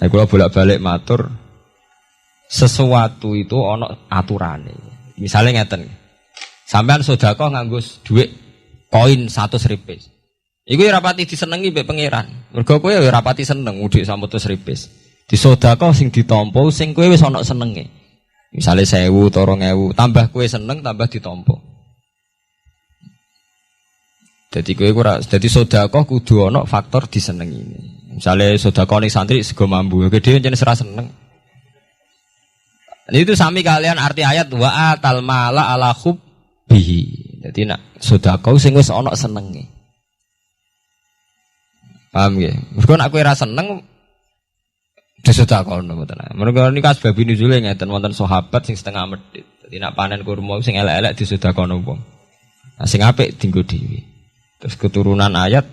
Nah, kalau bolak-balik matur, sesuatu itu ono aturane. Misalnya ngeten, sampean sedekah nganggo duit koin 100 ripis. Iku ya rapati disenengi mbek pangeran. Mergo kowe ya rapati seneng dhuwit 100 ripis. Disedekah sing ditampa sing kowe wis ana senenge. Misale 1000 utawa 2000, tambah kowe seneng tambah ditampa. Jadi kowe ora dadi sedekah kudu ana faktor disenengi. Misale sedekah ning santri sego mambu, gede jenenge ora seneng. Itu sami kalian arti ayat wa atal mala ala hubbihi. Dadi nak sedekah sing wis ana senenge. Paham nggih? Mergo nek kowe ora seneng disedekahno mboten. Mergo niku sebab nuzule ngeten wonten sahabat sing setengah medhit. Dadi nek panen kurma sing elek-elek disedekahno wong. Nah sing apik dienggo dhewe. Terus keturunan ayat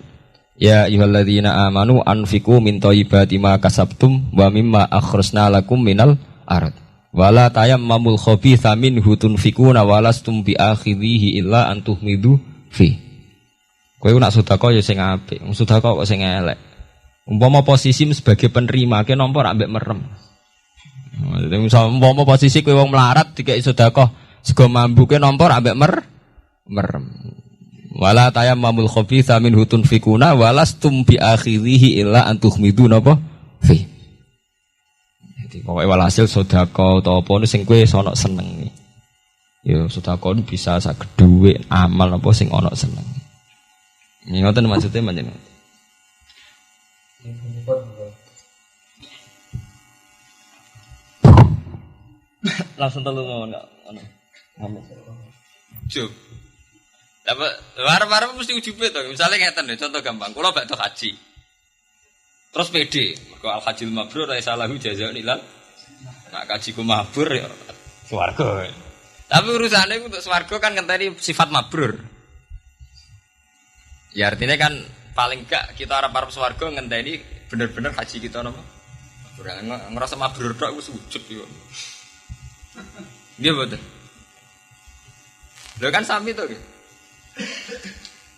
ya ayyuhalladzina amanu anfiqu min thayyibati ma kasabtum wa mimma akhrajna lakum minal ard. Wala tayammamul khabitha minhu tunfiquna walastum bi akhidhihi illa an tuhmidu fi. Kowe nak sedekah ya sing apik, wong sedekah kok sing elek. Umpama posisi sebagai penerima ke nomor ambek merem. Umpama posisi kowe wong melarat dikek sedekah sego mambu ke nomor ambek merem. Wala tayammamul khabitha minhu tunfiquna walastum bi akhidhihi illa an tuhmidu napa fi. Jadi pokoke walhasil sedekah utawa apa sing kowe sono seneng. Ya sedekah bisa saged dhuwit amal apa sing ana seneng. Ngoten maksudnya panjenengan. Langsung telu ngomong enggak ono. Ujub. Apa warep-warep mesti ujube to. Misale ngeten lho, contoh gampang. Kula bakto haji. Terus PD, mergo al hajjul mabrur ra salahu jazaa'un ilal. Nak kajiku mabrur ya swarga. Tapi urusane untuk swarga kan ngenteni sifat mabrur. Ya artinya kan paling gak kita harap swarga ngenteni bener-bener haji kita napa? Ngerasa mabrur tok wis ujug yo. Nggih mboten. Lho kan sami to nggih.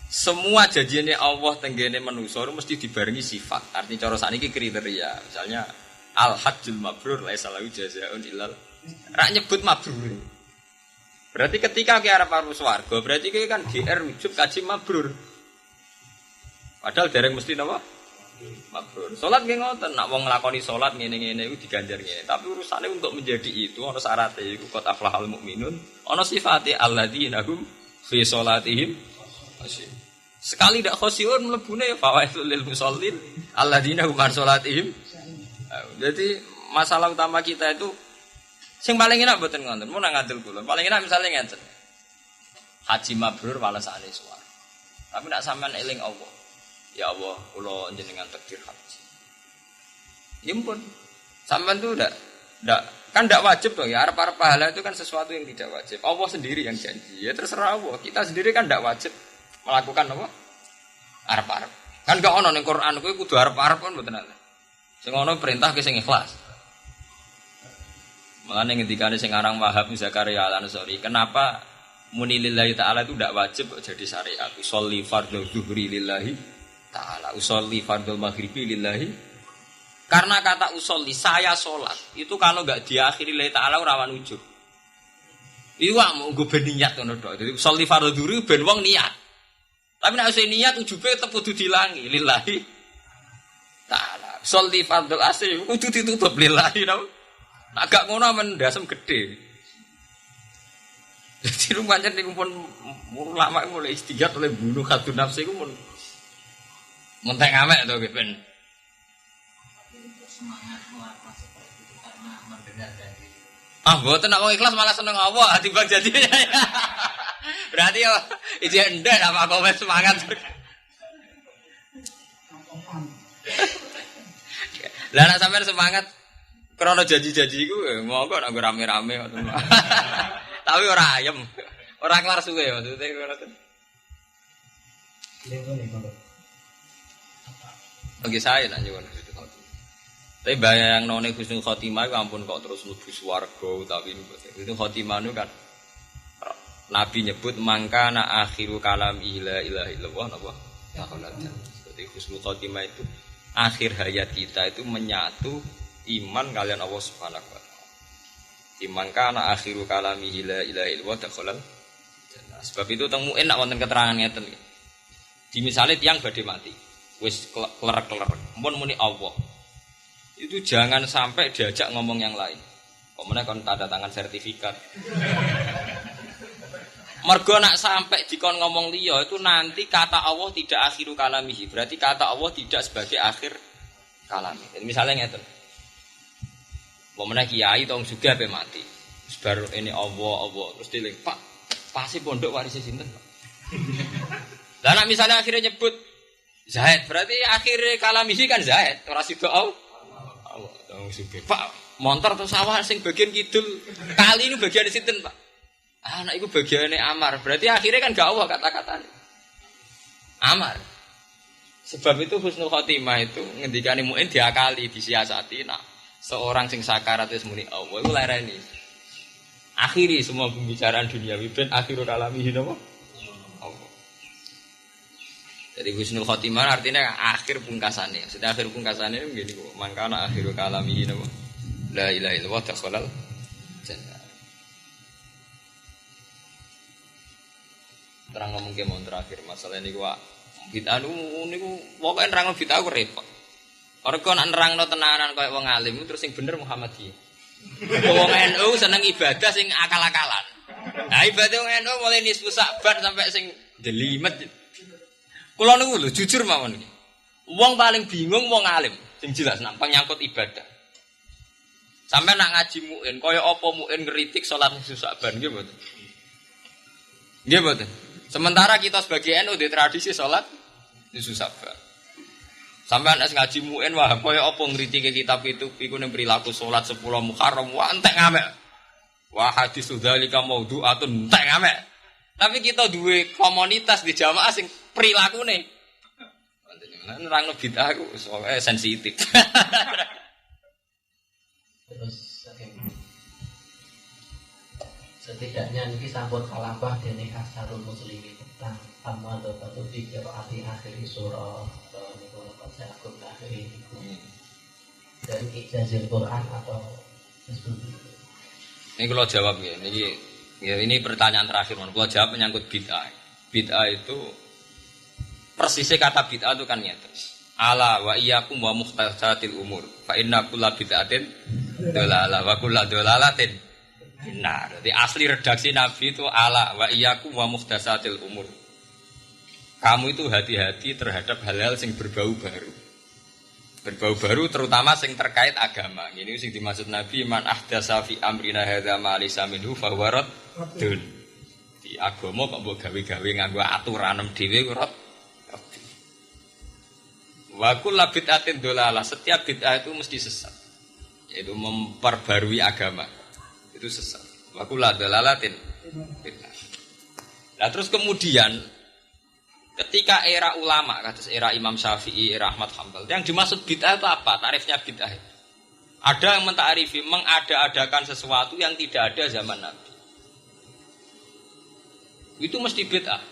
Semua janjine Allah tenggene manusa mesti dibarengi sifat. Artinya cara sakniki kriteria. Misalnya al hajjul mabrur laisa lahu jazaa'un illal. Rak nyebut mabrur. Berarti ketika ki arep swarga, berarti ki kan GR ujub kaji mabrur. Padahal dereng mesti napa? Mabrur. Salat nggih ngoten, nek wong nglakoni salat ngene-ngene iku diganjar ngene. Tapi urusane untuk menjadi itu ana syaratnya iku qad aflahal mukminun, ana sifate alladzina hum fi salatihim khashi'un. Sekali ndak khashi'un mlebune fawaidul lil musallin alladzina hum an salatihim. Jadi masalah utama kita itu sing paling enak mboten ngoten, mun ngadil kula. Paling enak misalnya ngeten. Haji mabrur walesane suwarga. Tapi nek sampean eling Allah ya Allah, kula jenengan takdir haji. Ya ampun. Sampean tuh enggak wajib dong ya. Arep-arep pahala itu kan sesuatu yang tidak wajib. Allah sendiri yang janji. Ya terserah Allah. Kita sendiri kan enggak wajib melakukan apa? Arep-arep. Kan enggak ono ning Quran kuwi kudu arep-arep kan mboten ana. Sing ono perintah ke sing ikhlas. Mulane ngendikane sing aran Wahab Zakaria Al-Ansori, kenapa muni lillahi ta'ala itu enggak wajib kok jadi syariat. Sholli fardhu dzuhri lillahi ta'ala, usolli fardul maghribi lillahi. Karena kata usolli, saya sholat itu kalau enggak diakhiri lillahi ta'ala rawan ujub. Iwak mau gue berniat ngono tok. Jadi usolli fardul dzuhri ben wong niat. Tapi nek usah niat ujube tetep kudu dilangi lillahi ta'ala. Usolli fardul asri kudu ditutup lillahi napa. Agak ngono men ndasem gedhe. Jadi pancen niku pun ulama mulai istighfar oleh bunuh khadun nafsi iku mun mentek amek to ben. Ah, mboten nek wong ikhlas malah seneng Allah timbang jadi. Berarti yo iki ndek apa kok wis semangat. Lah nek sampean semangat krana janji-janji iku monggo nek rame-rame ngoten. Tapi ora ayem. Ora kelar suwe maksudnya ngoten. Bagi saya nak nyuwun itu. Tapi bayang none husnul khotimah itu ampun kok terus mlebu swarga utawi itu khotimah itu kan Nabi nyebut mangkana akhiru kalam la ilaha illallah napa? Ya Allah. Seperti husnul khotimah itu akhir hayat kita itu menyatu iman kalian Allah Subhanahu wa taala. Iman kana akhiru kalamihi la ilaha illallah dakhalal jannah. Sebab itu teng muin nak wonten keterangan ngeten. Di misalnya tiang badhe mati, wis klerak-klerak, mun muni Allah. Itu jangan sampai diajak ngomong yang lain. Pemene kon tanda tangan sertifikat. Mergo nak sampai dikon ngomong liya itu nanti kata Allah tidak akhiru kalamihi. Berarti kata Allah tidak sebagai akhir kalami. Jadi misalnya ngeten. Pemene kiai tong juga ape mati. Terus baru ini Allah terus diling, Pak, pasti pondok waris sinten, Pak? Lah nak misalnya akhirnya nyebut Zaid, berarti akhir kalamihi kan Zaid, ora sida Allah. Tong juga. Pak, montor atau sawah sing bagian kidul kali ini bagian sinten, Pak? Anak itu bagiannya Amar. Berarti akhirnya kan gak Allah kata-katanya. Amar. Sebab itu husnul khotimah itu ngendikane muin diakali, disiasati. Nah, seorang sing sakarat wis muni Allah iku lereni. Akhiri semua pembicaraan duniawi ben akhirul kalamihi napa? Allah. Jadi husnul khotimah artinya akhir pungkasane. Sudah akhir pungkasane ngene kok. Mangkana akhirul kalamihi napa? La ilaha illallah dakhalal jannah. Terang ngomong ke mau terakhir masalah ini gua bid'ah niku pokoke nerangno bid'ah ku repot. Ora kok nek nerangno tenanan koyo wong alim terus sing bener Muhammadiyah. Wong NU seneng ibadah sing akal-akalan. Nah ibadah wong NU mulai nisfu Sa'ban sampai sing delimet. Kula niku lho jujur mawon iki. Wong paling bingung wong alim sing jelas nak nyangkut ibadah. Sampai nak ngaji muin koyo apa muin ngritik salat nisfu Sa'ban nggih mboten. Nggih mboten. Sementara kita sebagai NU di tradisi sholat nisfu Sa'ban. Sampai anak ngaji muin wah koyo apa ngritike kitab itu iku ning perilaku sholat 10 Muharram wah entek ngamek. Wah hadis dzalika maudhu'atun entek ngamek. Tapi kita duwe komunitas di jamaah sing prilakune. Nerangno bid'ah ku soalnya sensitif. Terus setidaknya ini sampun kalambah dene asarul muslimin tentang amal atau pikir arti akhir surah atau niku saya akun akhir ini dari ijazah Quran atau seperti itu. Ini kalau jawab ya, ini pertanyaan terakhir. Kalau jawab menyangkut bid'ah. Bid'ah itu persisnya kata bid'ah itu kan nyata. Ala wa iyyakum wa muhtatsatil umur. Fa inna kulla bid'atin dalalah wa kulla dalalatin. Nah, jadi asli redaksi Nabi itu ala wa iyyakum wa muhdatsatil umur. Kamu itu hati-hati terhadap hal-hal yang berbau baru. Berbau baru terutama yang terkait agama. Ini sing dimaksud Nabi man ahdatsa fi amrina hadza ma laysa minhu fa huwa raddun. Di agama kok mbok gawe-gawe nganggo aturan dhewe kok. Wa kullu bid'atin dolalah. Setiap bid'ah itu mesti sesat. Yaitu memperbarui agama. Itu sesat. Wakulah dalalatin. Nah terus kemudian ketika era ulama, kata era Imam Syafi'i, era Ahmad Hanbal, yang dimaksud bid'ah itu apa? Tarifnya bid'ah. Ada yang mentarifi mengada-adakan sesuatu yang tidak ada zaman Nabi. Itu mesti bid'ah.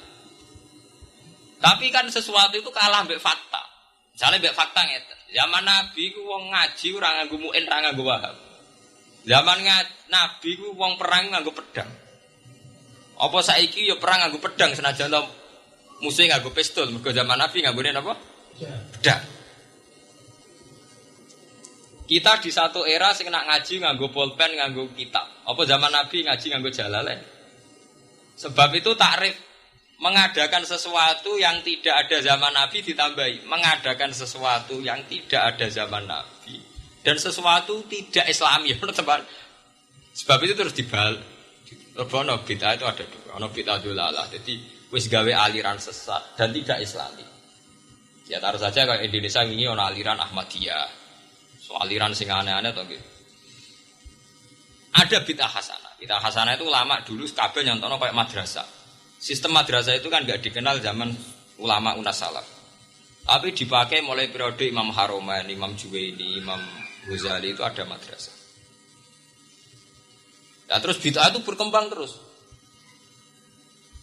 Tapi kan sesuatu itu kalah mbek fakta. Misalnya mbek fakta ngeten. Zaman Nabi ku wong ngaji ora nganggo muin, ora nganggo wahab. Zaman Nabi ku wong perang nganggo pedang. Apa saiki ya perang nganggo pedang senajan musuh nganggo pistol. Mergo zaman Nabi nganggone apa? Pedang. Kita di satu era sing nak ngaji nganggo pulpen, nganggo kitab. Apa zaman Nabi ngaji nganggo jalalain? Sebab itu takrif mengadakan sesuatu yang tidak ada zaman Nabi ditambahi mengadakan sesuatu yang tidak ada zaman Nabi dan sesuatu tidak Islami. Sebab itu terus dibalik. Ono bid'ah itu ada dua. Ono bid'ah dolalah. Jadi wis gawe aliran sesat dan tidak Islami. Ya taruh saja kalau Indonesia ini ono aliran Ahmadiyah. So aliran sing aneh-aneh to nggih. Ada bid'ah hasanah. Bid'ah hasanah itu ulama dulu kabeh nyontono kayak madrasah. Sistem madrasah itu kan enggak dikenal zaman ulama unas salaf. Tapi dipakai mulai periode Imam Haromain, Imam Juwaini, Imam Ghazali itu ada madrasah. Nah terus bid'ah itu berkembang terus.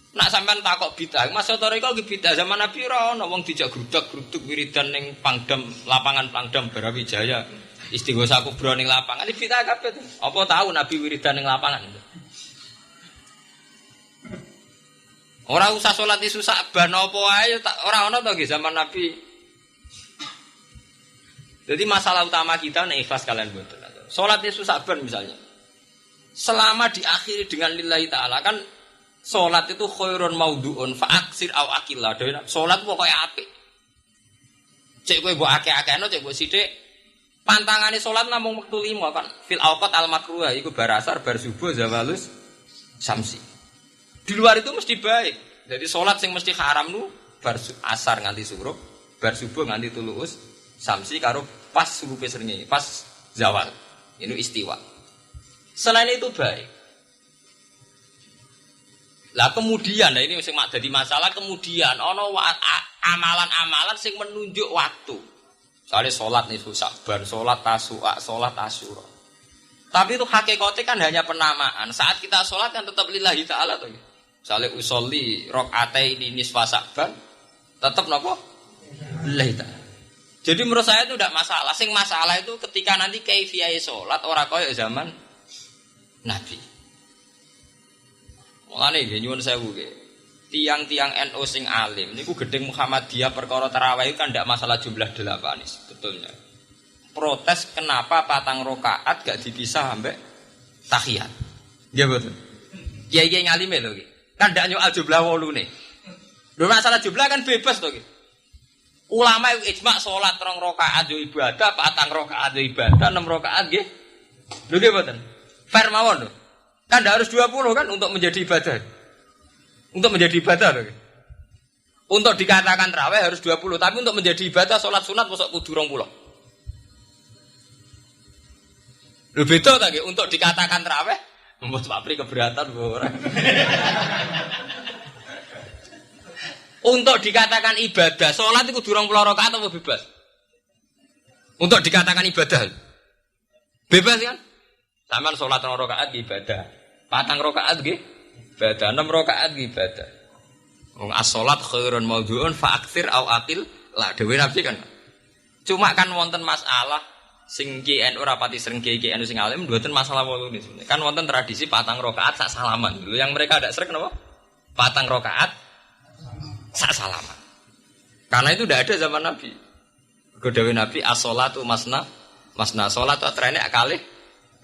Nak sampean takok bid'ah, Mas Toriko ki bid'ah zaman Nabi ora ono wong dijak grudak-gruduk wiridan ning Pangdam, lapangan Pangdam Brawijaya. Istighosa kubra ning lapangan. Iki bid'ah kabeh to. Apa tahu Nabi wiridan ning lapangan? Ora usah salat isu Sa'ban apa ae ora ono to nggih zaman Nabi. Jadi masalah utama kita nek ikhlas kalian mboten. Salat isu Sa'ban misalnya. Selama diakhiri dengan lillahi ta'ala kan salat itu khairun maudhu'un fa'aksir au akillah. Salat pokoke apik. Cek kowe mbok akeh-akehno, cek mbok sithik. Pantangane salat namung wektu 5 kan. Fil awqat al makruha iku bar asar, bar subuh, zawalus samsi. Di luar itu mesti baik. Jadi salat sing mesti haram nu bar asar nganti surup, bar subuh nganti tuluus samsi karo pas subuh srengenge, pas zawal. Ini istiwa. Selain itu baik. Lah kemudian, nah ini sing mak dadi masalah kemudian ana amalan-amalan sing menunjuk waktu. Misalnya sholat nisfu Sa'ban, sholat tasu'a, sholat asyura. Tapi itu hakikatnya kan hanya penamaan. Saat kita sholat kan tetap lillahi ta'ala tuh. Misalnya usolli rok'ataini nisfa Sa'ban, tetap napa? Lillahi ta'ala. Jadi menurut saya itu tidak masalah. Sing masalah itu ketika nanti kaifiyah sholat orang kaya zaman Nabi. Mulane nggih nyuwun sewu nggih. Tiang-tiang NU sing alim niku gedeng Muhammadiyah perkara tarawih kan ndak masalah jumlah 8 sebetulnya. Protes kenapa 4 rakaat gak dipisah sampai tahiyat. Nggih betul. Kiai-kiai ngalime lho nggih. Kan ndak nyoal jumlah 8 nih. Lho masalah jumlah kan bebas to nggih. Ulama ijma salat 3 rakaat yo ibadah, 4 rakaat yo ibadah, 6 rakaat nggih. Lho nggih mboten. Fair mawon lho. Kan tidak harus 20 kan untuk menjadi ibadah. Untuk menjadi ibadah loh. Untuk dikatakan tarawih harus 20, tapi untuk menjadi ibadah salat sunat mosok kudu 20. Lho beda ta nggih untuk dikatakan tarawih mbok papri keberatan ora. Untuk dikatakan ibadah salat itu kudu 20 rakaat apa bebas? Untuk dikatakan ibadah. Bebas kan? Sampeyan salat 2 rakaat ibadah. 4 rakaat nggih ibadah, 6 rakaat nggih ibadah. Wong as-shalat khairun maudhu'un fa'aktsir au aqil la dewe Nabi kan. Cuma kan wonten masalah sing KNU rapati sering KNU sing alim mboten masalah wolu niku. Kan wonten tradisi 4 rakaat sak salaman. Lho yang mereka ada sering napa? 4 rakaat sak salaman. Karena itu tidak ada zaman Nabi. Dewe Nabi as-shalatu masna salat atrene kalih.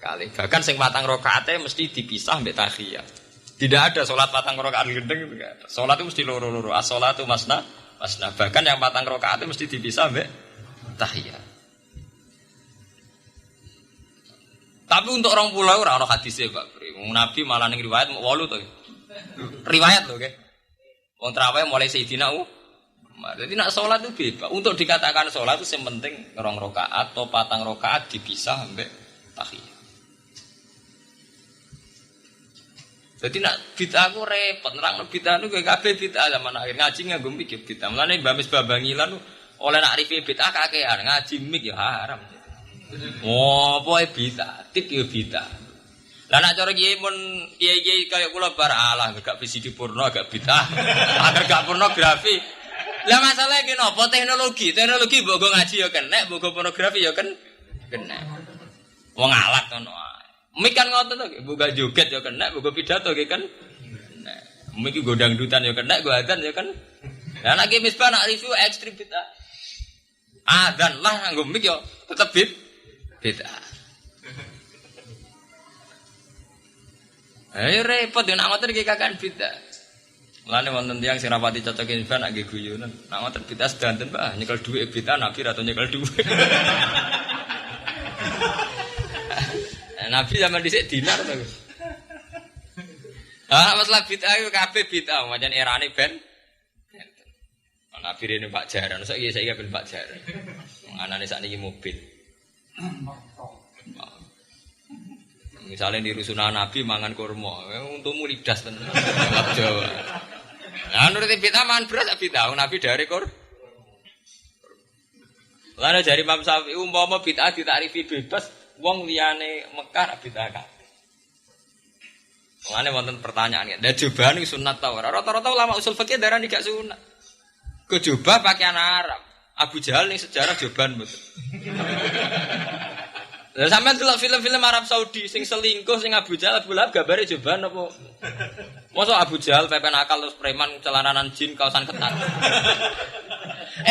Bahkan sing 4 rakaate mesti dipisah mbek tahiyat. Tidak ada salat 4 rakaat gendeng itu enggak ada. Salat itu mesti loro-loro. As-shalatu masna. Bahkan yang 4 rakaate mesti dipisah mbek tahiyat. Tapi untuk orang pulau ora ono hadise, Pak. Nabi malah ning riwayat 8 to. Riwayat lho nggih. Wong tarawih mulai Sayyidina jadi nak salat itu bebas. Untuk dikatakan salat itu yang penting 2 rakaat atau 4 rakaat dipisah mbek tahiyat. Jadi nak bid'ah aku repot, nerang bid'ah itu kabeh bid'ah zaman akhir ngaji nganggo mik ya bid'ah. Mulane Mbak Misbah Bangilan oleh nak rifi bid'ah kakean ngaji mik ya haram. Oh, pokoke bid'ah, tip ya bid'ah. Lah nak cara kiai mun kiai kaya kula bar alah gak VCD porno agak bid'ah. Agar gak pornografi. Lah masalahnya ki napa teknologi mbok go ngaji ya kenek, mbok go pornografi ya kenek. Wong alat ngono. Mik kan ngoten to, buka joget ya kena, buka pidato ya kan. Nah, mik go dangdutan ya kena, go adzan ya kan. Lah nek misbah nak review ekstrim bid'ah. Adzan lah nggo mik yo tetep bid'ah. Ayo repot yen nak ngoten iki kakan bid'ah. Mulane wonten tiyang sing rapati cocok misbah nak nggih guyonan. Nak ngoten bid'ah sedanten Pak, nyekel dhuwit bid'ah nabi ra nyekel dhuwit. Nabi zaman dhisik dinar to. Masalah bid'ah itu kabeh bid'ah, pancen erane ben. Nabi rene Pak Jaran, saiki ben Pak Jaran. Anane sakniki mobil. Misalnya di rusunan Nabi mangan kurma, untukmu lidas tenan. Jawa. Nah, nurut bid'ah mangan beras bid'ah, Nabi dari kur. Lalu dari Imam Syafi'i umpama bid'ah ditakrifi bebas, wong liyane Mekah bid'ah kabeh. Mengane wonten pertanyaan. Lah jubah niku sunat ta ora? Rata-rata ulama usul fikih darani gak sunat. Ke jubah pakaian Arab. Abu Jahal ning sejarah jubahan mboten. Lah sampean delok film-film Arab Saudi sing selingkuh sing Abu Jahal Abu Lahab gambare jubahan apa? Masa Abu Jahal pepen akal terus preman celananan jin kaosan ketat.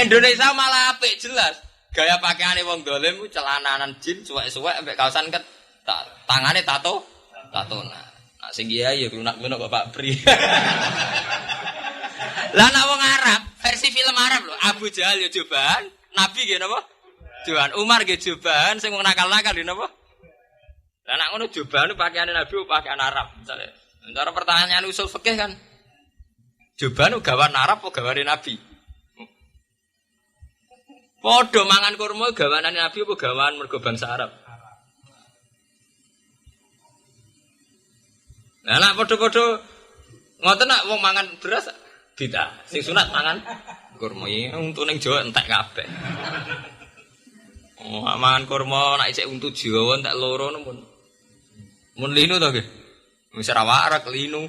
Indonesia malah apik jelas. Gaya pakaiane wong dolim ku celananan jin suwek-suwek ambek kaosan ketat. Tangane tatona. Nah sing kiai ya lunak-lunak Bapak Pri. Lah nek wong Arab, versi film Arab lho, Abu Jahal ya jubahan, Nabi nggih napa? Jubahan, Umar nggih jubahan, sing wong nakal-nakal nggih napa? Lah nek ngono jubahan pakaiane Nabi pakaian Arab misale. Cara pertanyaan usul fikih kan. Jubahan gawan Arab apa gawane Nabi? Padha mangan kurma gawanane Nabi apa gawan mergo bangsa Arab? Lah nek padha-padha ngoten nek wong mangan beras beda. Sing sunat mangan kurma iki untu ning Jawa entek kabeh. Oh, mangan kurma nek isih untu Jawa entek loro mun. Mun linu to nggih. Wis ora warak linu.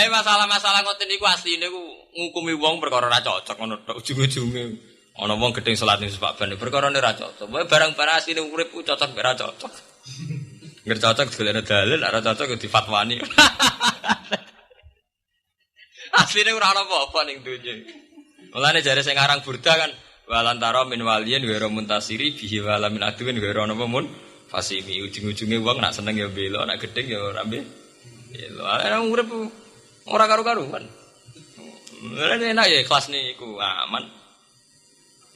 Masalah-masalah ngoten niku asline ku ngukumi wong perkara ora cocok ngono tok ujung-ujunge. Ana wong gedeng salat ning Pak Ban perkara ora cocok. Barang-barang asline urip ku cocok ora cocok. Nggak cocok golekno dalil, ora cocok difatwani. Asline ora ana apa-apa ning donya. Mulane jare sing aran Burda kan walantara min waliyin wa muntasiri bihi wala min aduwin wa ana mun fasimi ujung-ujunge wong nak seneng ya bela, nak gedeng ya ora bela. Ana urip ora karo-karuan. Mulane enak ya kelas niku aman.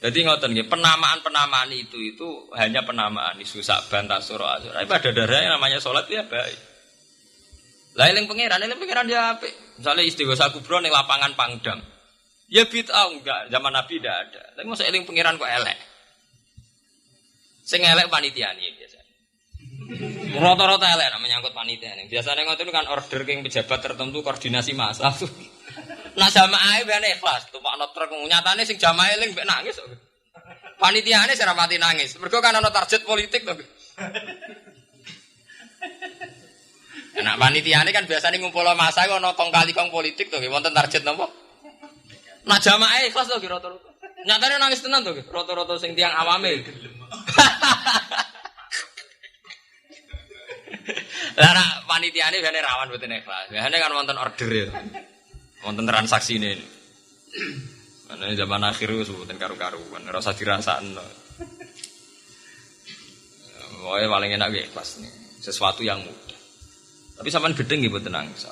Jadi ngoten nggih, penamaan itu hanya penamaan isu Sa'ban Tasura Asyura. Pada dasarnya namanya salat ya baik. Lah eling pangeran ya apik. Misale istighosa kubra ning lapangan Pangdam. Ya bid'ah enggak, zaman Nabi ndak ada. Tapi masa eling pangeran kok elek. Sing elek panitiane biasanya. Rata-rata elek namanya nyangkut panitiane. Biasanya ngoten kan order king pejabat tertentu koordinasi massa. Nah jamaah ben ikhlas, tumpakno truk nyatane sing jamaah eling mbek nangis kok. Panitiane ora pati nangis. Mergo kan ana target politik to. Enak panitiane kan biasanya ngumpul massa kok ana kong kali kong politik to nggih wonten target napa? Nah jamaah ikhlas to rata-rata. Nyatane nangis tenan to rata-rata sing tiyang awame. Lah panitiane ben rawan mboten ikhlas. Biasane kan wonten order ya. Wonten transaksi ini. Mana zaman akhir wis mboten karu-karuan, ora usah dirasakno. Wae paling enak nggih ikhlas nih. Sesuatu yang mudah. Tapi sampean gedeng nggih mboten nangis.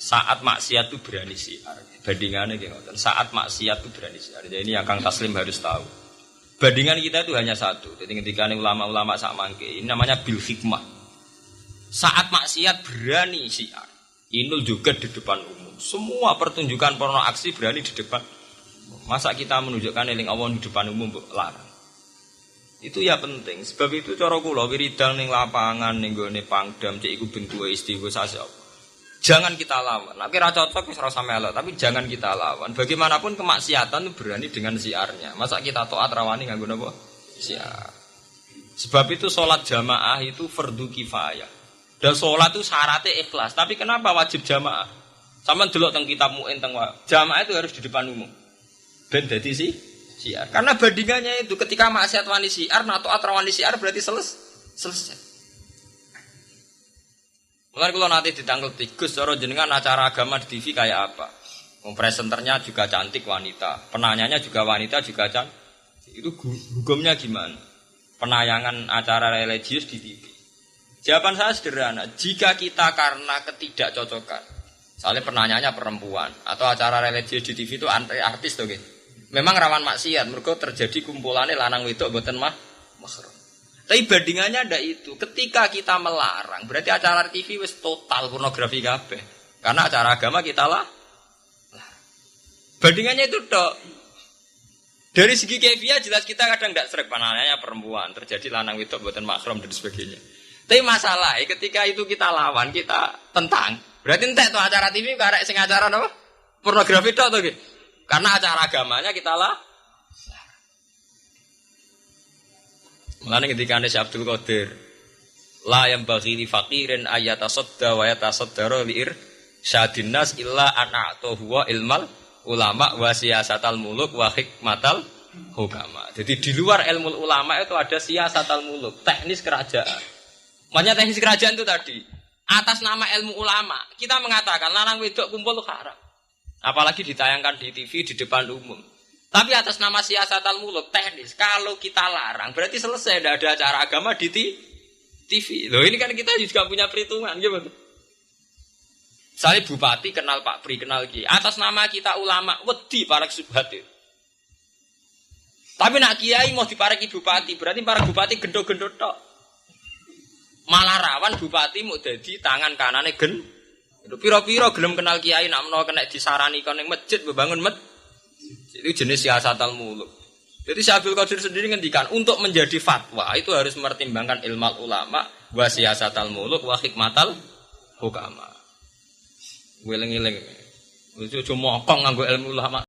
Saat maksiat itu berani siar. Bandingannya nggih ngoten. Saat maksiat itu berani siar. Jadi ini yang Kang Taslim harus tahu. Bandingan kita itu hanya satu. Jadi ketika ulama-ulama sak mangke, ini namanya bil hikmah. Saat maksiat berani siar. Inul juga di depan umum. Semua pertunjukan porno aksi berani di depan. Masa kita menunjukkan eling Allah di depan umum larang. Itu ya penting. Sebab itu cara kula wiridan ning lapangan ning gone Pangdam cek iku bentuke istighosa. Jangan kita lawan. Nek ora cocok wis ora usah melok, tapi jangan kita lawan. Bagaimanapun kemaksiatan itu berani dengan siarnya. Masa kita taat rawani nganggo napa? Siar. Sebab itu salat jamaah itu fardu kifayah. Dan sholat itu syaratnya ikhlas. Tapi kenapa wajib jamaah? Sama delok teng kitab mu'in teng jamaah itu harus di depan umum. Ben dadi siar. Karena bandingannya itu ketika maksiat wani siar atau atra wani siar berarti selesai. Mulai kalau nanti ditangkal tikus, cara jenengan acara agama di TV kayak apa? Presenternya juga cantik wanita, penanyanya juga wanita juga cantik. Itu hukumnya gimana? Penayangan acara religius di TV. Jawaban saya sederhana, jika kita karena ketidakcocokan, misalnya penanyanya perempuan atau acara religius di TV itu artis tuh gitu. Memang rawan maksiat, mergo terjadi kumpulannya lanang wedok mboten mahram. Tapi bandingannya ada itu, ketika kita melarang, berarti acara TV wis total pornografi kabeh. Karena acara agama kita lah. Bandingannya itu dok. Dari segi kefiah jelas kita kadang tidak srek penanyanya perempuan, terjadi lanang wedok mboten mahram dan sebagainya. Tapi masalah, ketika itu kita lawan, kita tentang. Berarti entek tuh acara TV karek sing acara apa? Pornografi tok tuh gitu. Karena acara agamanya kita lah. Mulane ketika Syekh Abdul Qadir La yang bagi li faqirin ayatasadda wa yatasaddara li irsyadin nas illa an a'tahu ilmal ulama wa siyasatal muluk wa hikmatal hukama. Jadi di luar ilmu ulama itu ada siyasatal muluk, teknis kerajaan. Makanya teknis kerajaan itu tadi atas nama ilmu ulama kita mengatakan lanang wedok kumpul haram. Apalagi ditayangkan di TV di depan umum. Tapi atas nama siyasatal muluk teknis kalau kita larang berarti selesai, tidak ada acara agama di TV. Loh ini kan kita juga punya perhitungan gitu. Misalnya bupati kenal Pak Pri, kenal Ki. Atas nama kita ulama, wedi para subhat itu. Tapi nak kiai mau dipareki bupati, berarti para bupati gendho-gendho tok. Malah rawan bupati mau jadi tangan kanane gen. Piro-piro gelem kenal kiai nak menawa kena disarani kon ning masjid membangun masjid. Itu jenis siasatal muluk. Jadi Syekh Abdul Qadir sendiri ngendikan untuk menjadi fatwa itu harus mempertimbangkan ilmu ulama wa siyasatal muluk wa hikmatal hukama. Weleng-eleng. Wis aja mokong nganggo ilmu ulama.